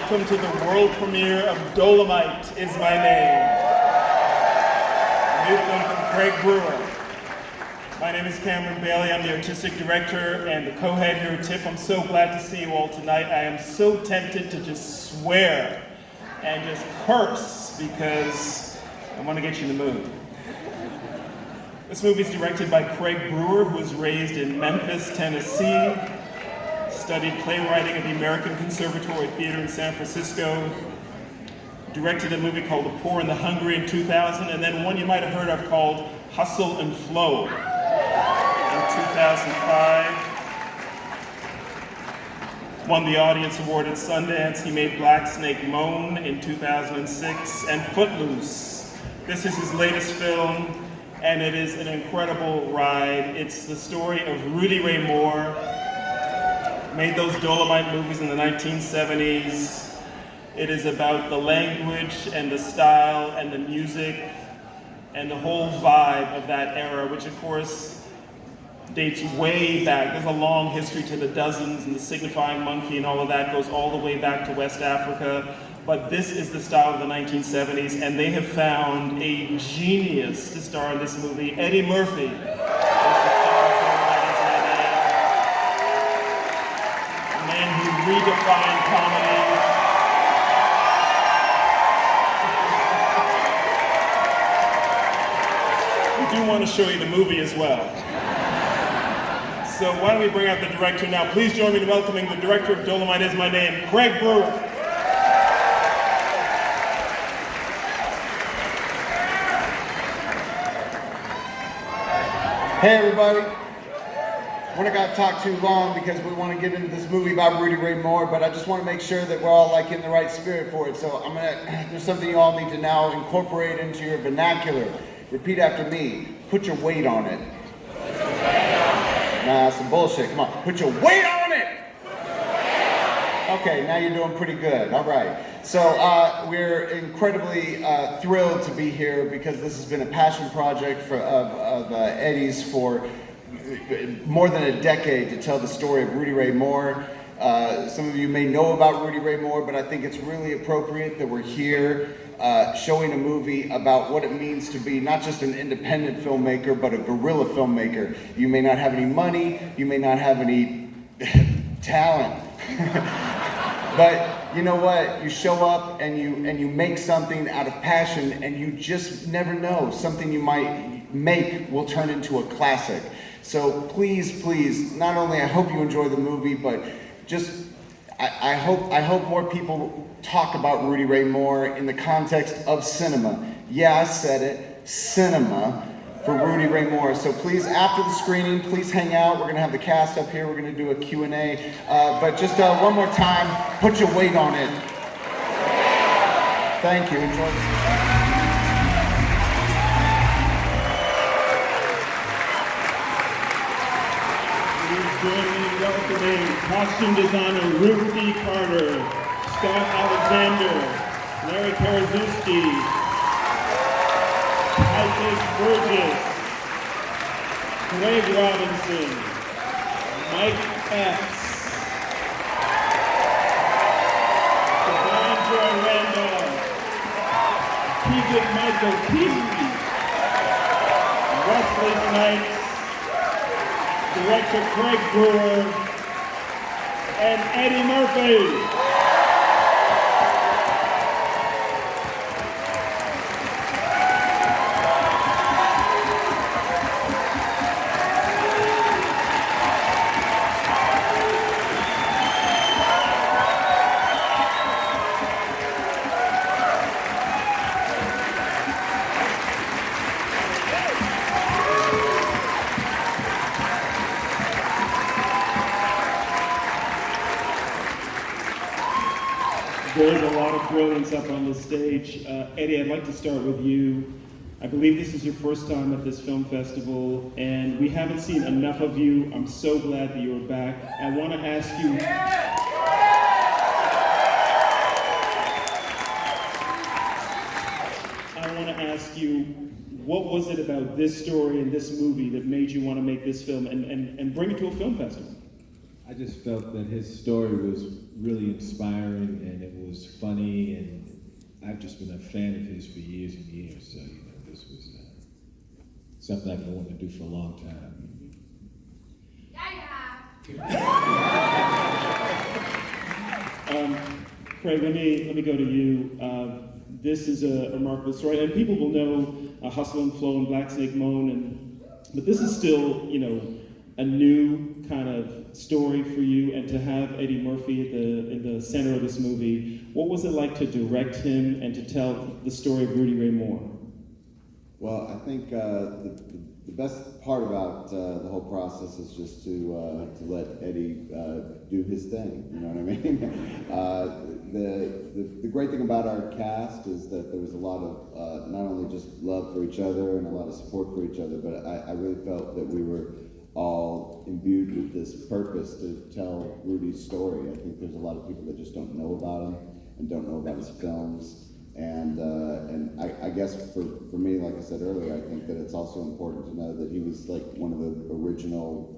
welcome to the world premiere of Dolemite Is My Name, a new film from Craig Brewer. My name is Cameron Bailey. I'm the artistic director and the co-head here at TIFF. I'm so glad to see you all tonight. I am so tempted to just swear and just curse because I want to get you in the mood. This movie is directed by Craig Brewer, who was raised in Memphis, Tennessee, studied playwriting at the American Conservatory Theater in San Francisco, directed a movie called The Poor and the Hungry in 2000, and then one you might have heard of called Hustle and Flow in 2005. Won the Audience Award at Sundance. He made Black Snake Moan in 2006 and Footloose. This is his latest film, and it is an incredible ride. It's the story of Rudy Ray Moore. Made those Dolemite movies in the 1970s. It is about the language and the style and the music and the whole vibe of that era, which of course dates way back. There's a long history to the Dozens and the Signifying Monkey and all of that goes all the way back to West Africa. But this is the style of the 1970s, and they have found a genius to star in this movie. Eddie Murphy. Redefined comedy. We do want to show you the movie as well. So why don't we bring out the director now? Please join me in welcoming the director of Dolemite Is My Name, Craig Brewer. Hey everybody. We're not going to talk too long because we want to get into this movie about Rudy Ray Moore, but I just want to make sure that we're all like in the right spirit for it. So there's something you all need to now incorporate into your vernacular. Repeat after me. Put your weight on it. Nah, some bullshit. Come on. Put your weight on it! Okay, now you're doing pretty good. All right. So we're incredibly thrilled to be here because this has been a passion project of Eddie's for more than a decade to tell the story of Rudy Ray Moore. Some of you may know about Rudy Ray Moore, but I think it's really appropriate that we're here showing a movie about what it means to be not just an independent filmmaker, but a guerrilla filmmaker. You may not have any money, you may not have any talent, but you know what? You show up and you make something out of passion, and you just never know. Something you might make will turn into a classic. So please, not only I hope you enjoy the movie, but just I hope more people talk about Rudy Ray Moore in the context of cinema. Yeah, I said it, cinema for Rudy Ray Moore. So please, after the screening, please hang out. We're gonna have the cast up here. We're gonna do a Q&A. But just one more time, put your weight on it. Thank you. Enjoy this. Welcoming costume designer Rudy Carter, Scott Alexander, Larry Karaszewski, Tituss Burgess, Craig Robinson, Mike Epps, Randolph, Keegan-Michael, Wesley Snipes, Director Craig Brewer, and Eddie Murphy. There's a lot of brilliance up on this stage. Eddie, I'd like to start with you. I believe this is your first time at this film festival, and we haven't seen enough of you. I'm so glad that you're back. I want to ask you, what was it about this story and this movie that made you want to make this film and bring it to a film festival? I just felt that his story was really inspiring and it was funny, and I've just been a fan of his for years and years. So this was something I've been wanting to do for a long time. Craig, let me go to you. This is a remarkable story, and people will know Hustle and Flow and Black Snake Moan, but this is still, a new kind of story for you, and to have Eddie Murphy in the center of this movie. What was it like to direct him and to tell the story of Rudy Ray Moore? Well, I think the best part about the whole process is just to let Eddie do his thing. You know what I mean? The great thing about our cast is that there was a lot of not only just love for each other and a lot of support for each other, but I really felt that we were all imbued with this purpose to tell Rudy's story. I think there's a lot of people that just don't know about him and don't know about his films. And I guess for me, like I said earlier, I think that it's also important to know that he was like one of the original,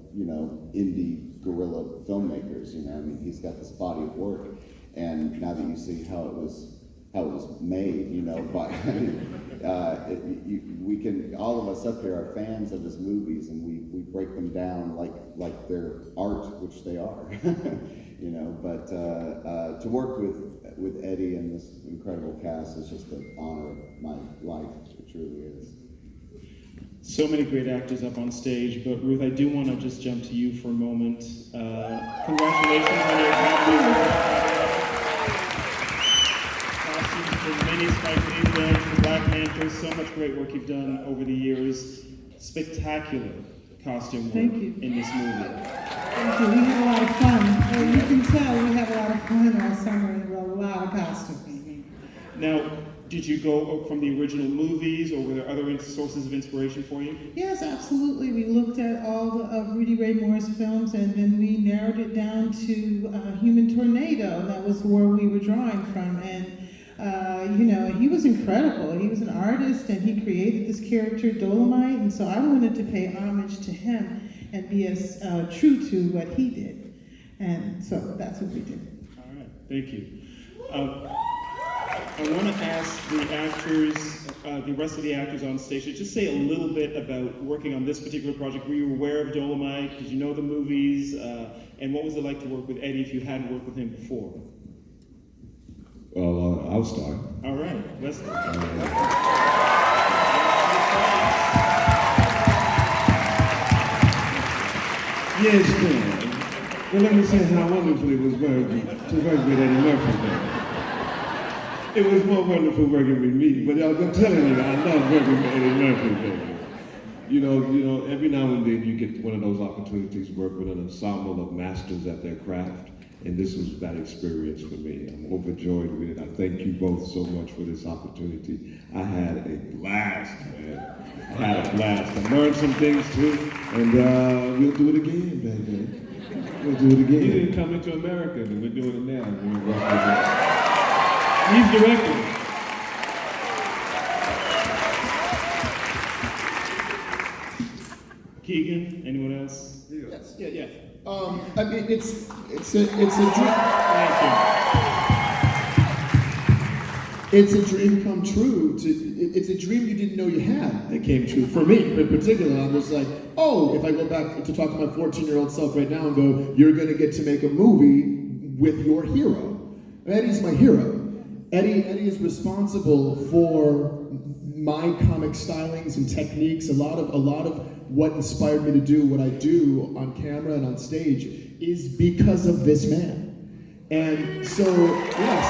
indie guerrilla filmmakers. I mean, he's got this body of work, and now that you see how it was made, but we can, all of us up here are fans of his movies, and we break them down like they're art, which they are, But to work with Eddie and this incredible cast is just the honor of my life. It truly is. So many great actors up on stage, but Ruth, I do want to just jump to you for a moment. Congratulations on your costumes for many Spike Lee films, for Black Panthers, so much great work you've done over the years. Spectacular costume work in this movie. Thank you. We had a lot of fun. Well, you can tell we have a lot of fun all summer and a lot of costumes. Now, did you go from the original movies, or were there other sources of inspiration for you? Yes, absolutely. We looked at all of Rudy Ray Moore's films, and then we narrowed it down to Human Tornado. That was where we were drawing from. And, he was incredible. He was an artist, and he created this character, Dolemite, and so I wanted to pay homage to him and be as true to what he did. And so that's what we did. All right, thank you. I want to ask the actors, the rest of the actors on stage, to just say a little bit about working on this particular project. Were you aware of Dolemite? Did you know the movies? And what was it like to work with Eddie if you hadn't worked with him before? Well, I'll start. All right, Wesley. Yes, ma'am. Well, let me say how wonderful it was to work with Eddie Murphy. It was more wonderful working with me, but I'm telling you, I love working with Eddie Murphy, baby. Every now and then you get one of those opportunities to work with an ensemble of masters at their craft, and this was that experience for me. I'm overjoyed with it. I thank you both so much for this opportunity. I had a blast, man. I had a blast. I learned some things too, and we'll do it again, baby. We'll do it again. You didn't come into America, and we're doing it now. He's directing. Keegan, anyone else? Yes. Yeah. I mean, it's a dream. Thank you. It's a dream come true. It's a dream you didn't know you had that came true. For me, in particular, I was like, oh, if I go back to talk to my 14-year-old self right now and go, you're going to get to make a movie with your hero. Eddie's my hero. Eddie is responsible for my comic stylings and techniques. A lot of what inspired me to do what I do on camera and on stage is because of this man. And so, yes,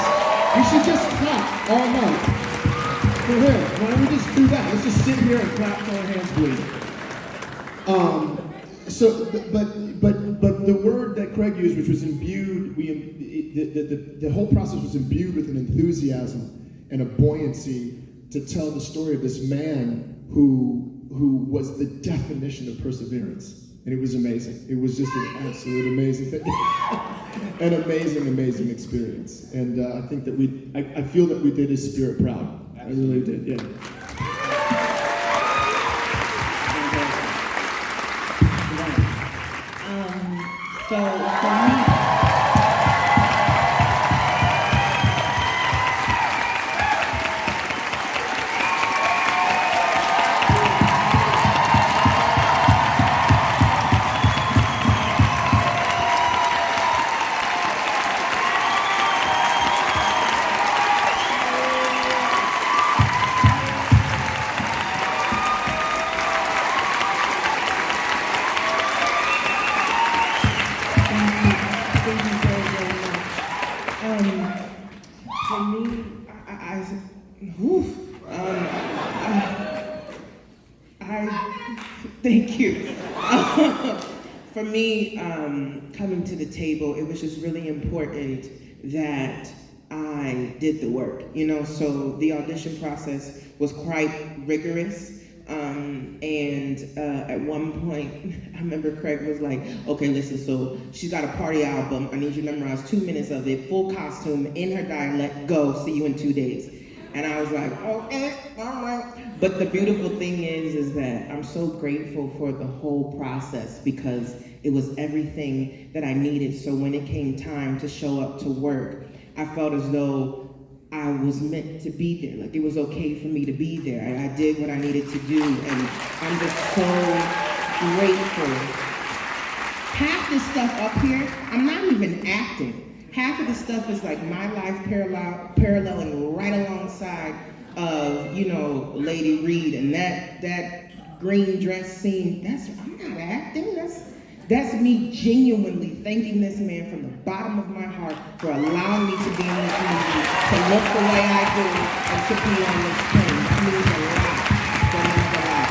we should just clap all night for him. Why don't we just do that? Let's just sit here and clap till our hands bleed. But the word that Craig used, which was imbued, the whole process was imbued with an enthusiasm and a buoyancy to tell the story of this man who was the definition of perseverance. And it was amazing. It was just an absolute amazing thing. An amazing experience. And I think that I feel that we did his spirit proud. I really did, yeah. So for me, thank you. For me, coming to the table, it was just really important that I did the work, you know, so the audition process was quite rigorous. At one point, I remember Craig was like, okay, listen, so she's got a party album. I need you to memorize 2 minutes of it, full costume, in her dialect, go, see you in 2 days. And I was like, okay, all right. But the beautiful thing is that I'm so grateful for the whole process because it was everything that I needed. So when it came time to show up to work, I felt as though I was meant to be there. Like it was okay for me to be there. I did what I needed to do, and I'm just so grateful. Half this stuff up here, I'm not even acting. Half of the stuff is like my life paralleling right alongside of, you know, Lady Reed, and that green dress scene, I'm not acting, that's me genuinely thanking this man from the bottom of my heart for allowing me to be in this movie, to look the way I do, and to be on this screen. That means a lot. That means a lot.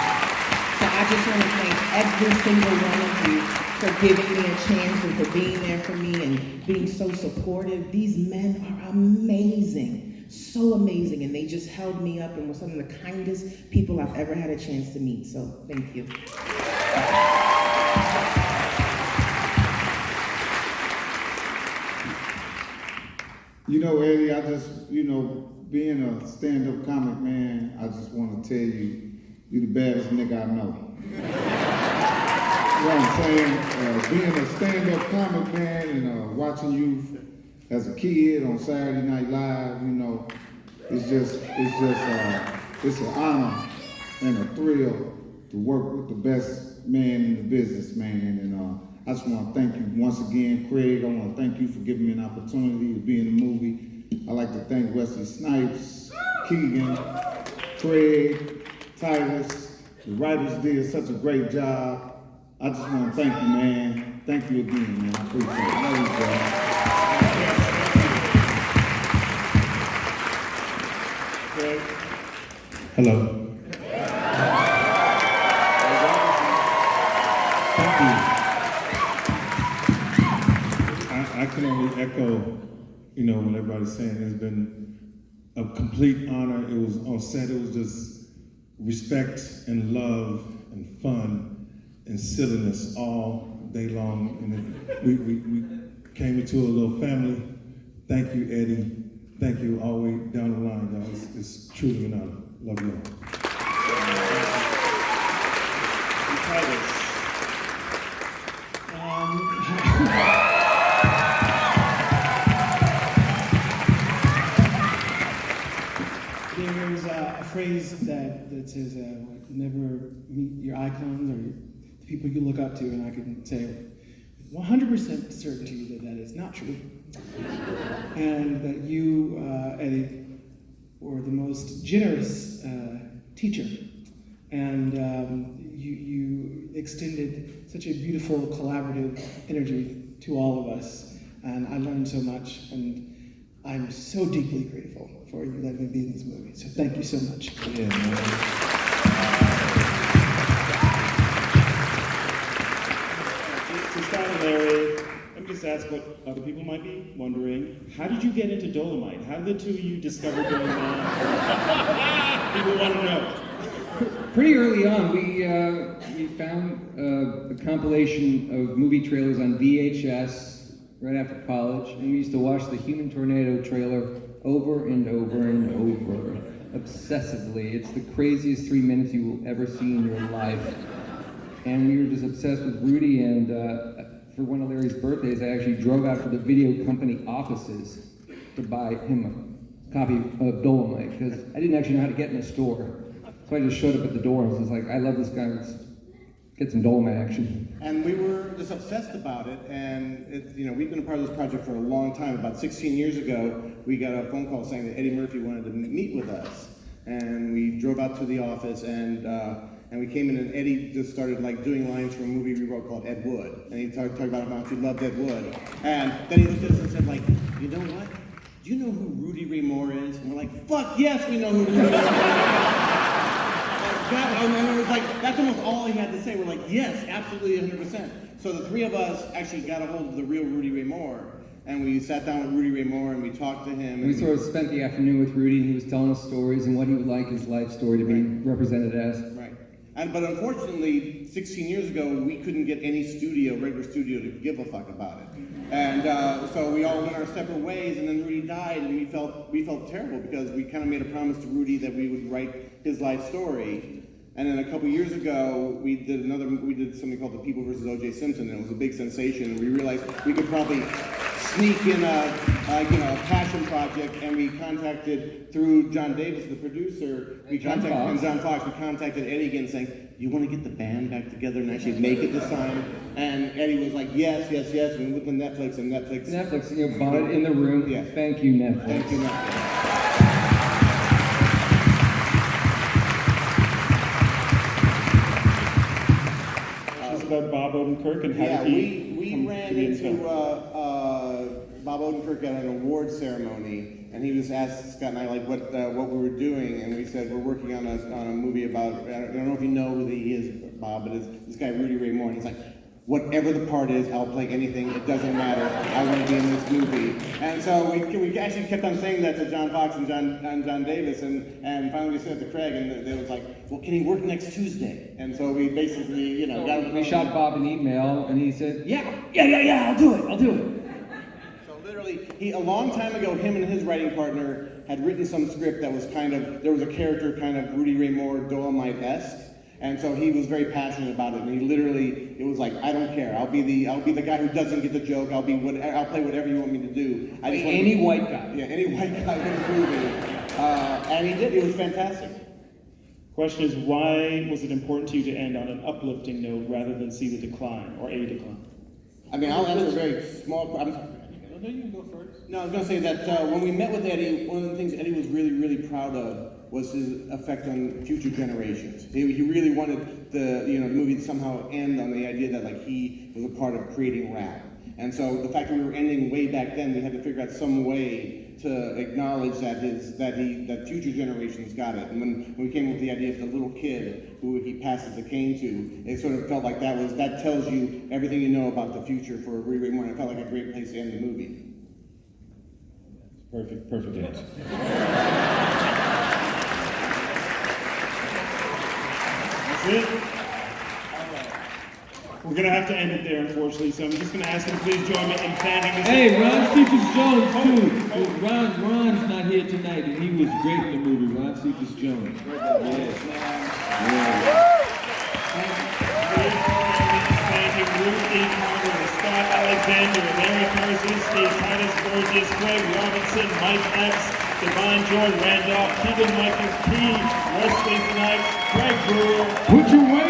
So I just want to thank every single one of you for giving me a chance and for being there for me and being so supportive. These men are amazing, so amazing, and they just held me up and were some of the kindest people I've ever had a chance to meet. So thank you. You know, Eddie, I just, you know, being a stand-up comic, man, I just want to tell you, you're the baddest nigga I know. You know what I'm saying? Being a stand-up comic, man, and watching you as a kid on Saturday Night Live, you know, it's an honor and a thrill to work with the best man in the business, man, and I just want to thank you once again, Craig. I want to thank you for giving me an opportunity to be in the movie. I'd like to thank Wesley, Snipes, Keegan, Craig, Tituss. The writers did such a great job. I just want to thank you, man. Thank you again, man. I appreciate it. Love you, Craig? Hello. Thank you. I can only echo, you know, what everybody's saying. It's been a complete honor. It was on set, it was just respect and love and fun and silliness all day long. And we came into a little family. Thank you, Eddie. Thank you all the way down the line, guys. It's truly an honor. Love you all. There's a phrase that says, never meet your icons or the people you look up to, and I can say 100% certainty that is not true. And that you, Eddie, were the most generous teacher. And you extended such a beautiful collaborative energy to all of us. And I learned so much, and I'm so deeply grateful for you letting me be in this movie. So thank you so much. Yeah, man. To start, Larry, let me just ask what other people might be wondering. How did you get into Dolemite? How did the two of you discover doing that? People want to know. Pretty early on, we found a compilation of movie trailers on VHS right after college, and we used to watch the Human Tornado trailer over and over and over, obsessively. It's the craziest 3 minutes you will ever see in your life. And we were just obsessed with Rudy, and for one of Larry's birthdays, I actually drove out to the video company offices to buy him a copy of Dolemite, because I didn't actually know how to get in the store. So I just showed up at the door and was like, I love this guy, let's get some Dolemite action. And we were just obsessed about it, and we've been a part of this project for a long time. About 16 years ago, we got a phone call saying that Eddie Murphy wanted to meet with us. And we drove out to the office, and we came in, and Eddie just started like doing lines from a movie we wrote called Ed Wood, and he talked about how much he loved Ed Wood, and then he looked at us and said like, you know what? Do you know who Rudy Ray Moore is? And we're like, fuck yes, we know who Rudy Ray Moore is. And it was like, that's almost all he had to say. We're like, yes, absolutely, 100%. So the three of us actually got a hold of the real Rudy Ray Moore. And we sat down with Rudy Ray Moore and we talked to him. We sort of spent the afternoon with Rudy, and he was telling us stories and what he would like his life story to be represented as. Right. But unfortunately, 16 years ago, we couldn't get any regular studio to give a fuck about it. And so we all went our separate ways, and then Rudy died, and we felt terrible because we kind of made a promise to Rudy that we would write his life story. And then a couple years ago, we did something called The People vs. O.J. Simpson, and it was a big sensation. And we realized we could probably sneak in a passion project, and we contacted through John Davis, the producer. John Fox. We contacted Eddie again, saying, "You want to get the band back together and actually make it this time?" And Eddie was like, "Yes, yes, yes." And we went to Netflix, and Netflix, bought it in the room. Yeah. Thank you, Netflix. Thank you, Netflix. About Bob Odenkirk and how we ran into Bob Odenkirk at an award ceremony, and he just asked Scott and I like what we were doing, and we said we're working on a movie about, I don't know if you know who he is, Bob, but it's this guy Rudy Ray Moore, and he's like, whatever the part is, I'll play anything, it doesn't matter, I want to be in this movie. And so we actually kept on saying that to John Fox and John Davis, and finally we said it to Craig, and they was like, well, can he work next Tuesday? And so we basically, we shot Bob an email, and he said, yeah, I'll do it. So literally, a long time ago, him and his writing partner had written some script that was there was a character kind of Rudy Ray Moore, Dolemite-esque. And so he was very passionate about it, and it was like, I don't care. I'll be the guy who doesn't get the joke. I'll play whatever you want me to do. Any white guy. Yeah, any white guy in the movie. And he did. It was fantastic. Question is, why was it important to you to end on an uplifting note rather than see the decline or a decline? I mean, I'll answer a very small. No, you can go first. No, I was going to say that when we met with Eddie, one of the things Eddie was really, really proud of was his effect on future generations. He really wanted the movie to somehow end on the idea that like he was a part of creating rap. And so the fact that we were ending way back then, we had to figure out some way to acknowledge that future generations got it. And when we came up with the idea of the little kid who he passes the cane to, it sort of felt like that tells you everything you know about the future for Rudy Ray Moore. And it felt like a great place to end the movie. Perfect answer. That's it? All right. We're going to have to end it there, unfortunately, so I'm just going to ask you to please join me in fanning this. Hey, Cephas Jones, too. Ron's not here tonight, and he was great in the movie, Ron Cephas Jones. Rudy, Scott Alexander, Larry Karaszewski, Tituss, Burgess, Craig Robinson, Mike Epps, Divine Joy, Randolph, Keegan-Michael, Wesley, Snipes, Greg Brewer. Put your weight